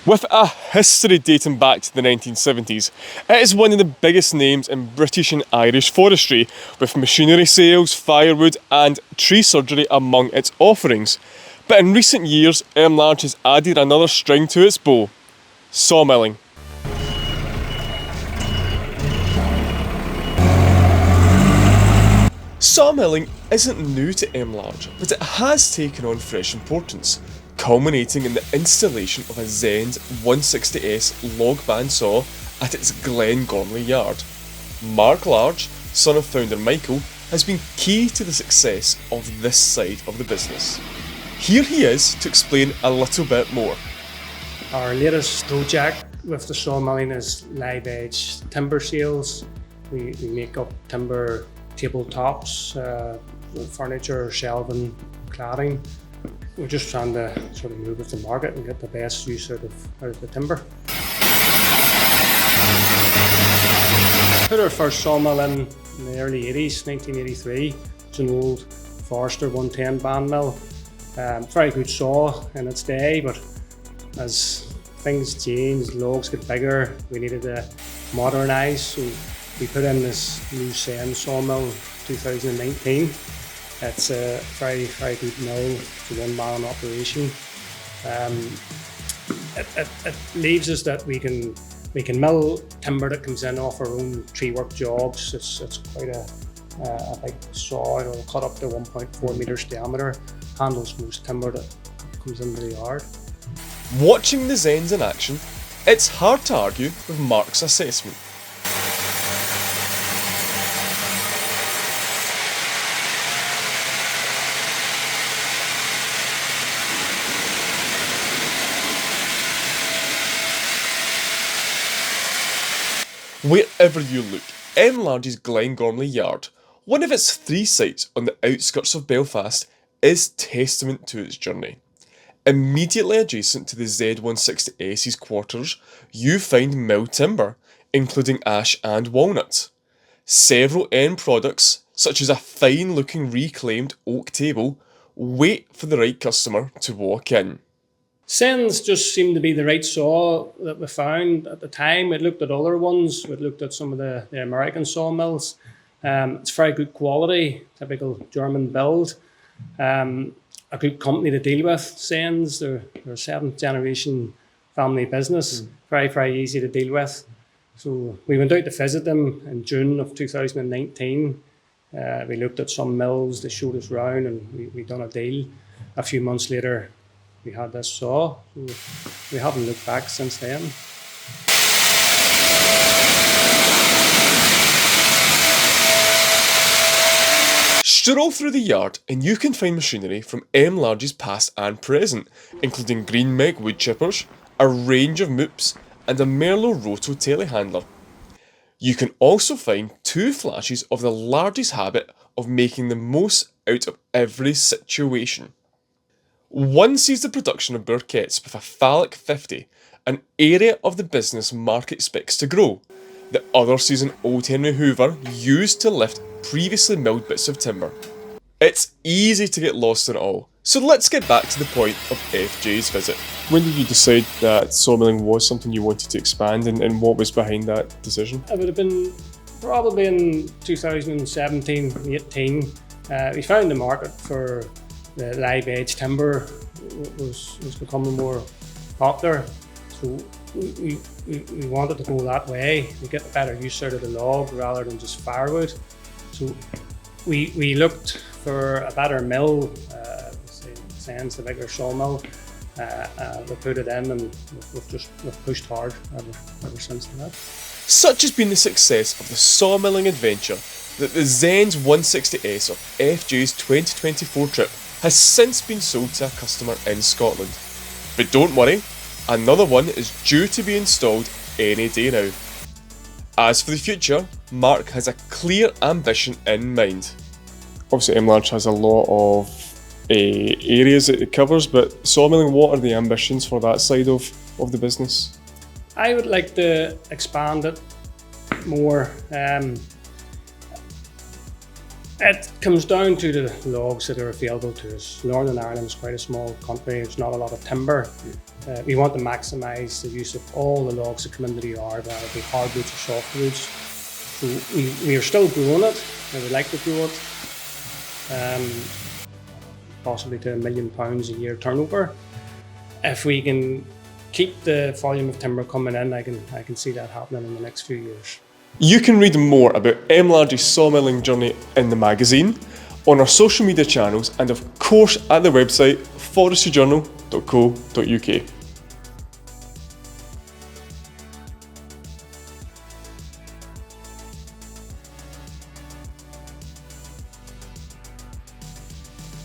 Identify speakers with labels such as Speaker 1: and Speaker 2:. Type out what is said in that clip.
Speaker 1: With a history dating back to the 1970s, it is one of the biggest names in British and Irish forestry, with machinery sales, firewood and tree surgery among its offerings. But in recent years, Large has added another string to its bow: sawmilling. Sawmilling isn't new to Large, but it has taken on fresh importance, culminating in the installation of a Zenz 160S log band saw at its Glen Gormley yard. Mark Large, son of founder Michael, has been key to the success of this side of the business. Here he is to explain a little bit more.
Speaker 2: Our latest project with the sawmilling is live edge timber sales. We make up timber tabletops, furniture, shelving, cladding. We're just trying to sort of move with the market and get the best use out of the timber. Put our first sawmill in the early 80s, 1983. It's an old Forestry 110 band mill. Very good saw in its day, but as things changed, logs get bigger, we needed to modernise, so we put in this new Zenz sawmill 2019. It's a very, very good mill. It's a one-man operation. It leaves us that we can mill timber that comes in off our own tree work jobs. It's quite a big saw. It'll cut up to 1.4 metres diameter. Handles most timber that comes into the yard.
Speaker 1: Watching the Zenz in action, it's hard to argue with Mark's assessment. Wherever you look, Large's Glen Gormley yard, one of its 3 sites on the outskirts of Belfast, is testament to its journey. Immediately adjacent to the Z160S's quarters, you find mill timber, including ash and walnut. Several end products, such as a fine-looking reclaimed oak table, wait for the right customer to walk in.
Speaker 2: Zenz just seemed to be the right saw that we found at the time. We'd looked at other ones, we'd looked at some of the American sawmills. It's very good quality, typical German build. A good company to deal with, Zenz. They're a 7th generation family business, very, very easy to deal with. So we went out to visit them in June of 2019. We looked at some mills, they showed us around and we done a deal. A few months later, we had this saw, so we haven't looked back since then.
Speaker 1: Stroll through the yard and you can find machinery from Large's past and present, including green meg wood chippers, a range of moops and a Merlot Roto telehandler. You can also find 2 flashes of the Large's habit of making the most out of every situation. One sees the production of briquettes with a phallic 50, an area of the business Mark expects to grow. The other sees an old Henry Hoover used to lift previously milled bits of timber. It's easy to get lost in it all, so let's get back to the point of FJ's visit. When did you decide that sawmilling was something you wanted to expand, and what was behind that decision?
Speaker 2: It would have been probably in 2017-18. We found the market for the live edge timber was becoming more popular, so we wanted to go that way. We get better use out of the log rather than just firewood. So we looked for a better mill, Zenz, the bigger sawmill. We put it in and we've pushed hard ever since that.
Speaker 1: Such has been the success of the sawmilling adventure that the Zenz 160S of FJ's 2024 trip has since been sold to a customer in Scotland. But don't worry, another one is due to be installed any day now. As for the future, Mark has a clear ambition in mind. Obviously Large has a lot of areas that it covers, but sawmilling, what are the ambitions for that side of the business?
Speaker 2: I would like to expand it more. It comes down to the logs that are available to us. Northern Ireland is quite a small country, there's not a lot of timber. We want to maximise the use of all the logs that come into the yard, whether it be hardwoods or softwoods. So we are still growing it, and we like to grow it, possibly to £1 million a year turnover. If we can keep the volume of timber coming in, I can see that happening in the next few years.
Speaker 1: You can read more about M-Large's sawmilling journey in the magazine, on our social media channels, and of course at the website forestryjournal.co.uk.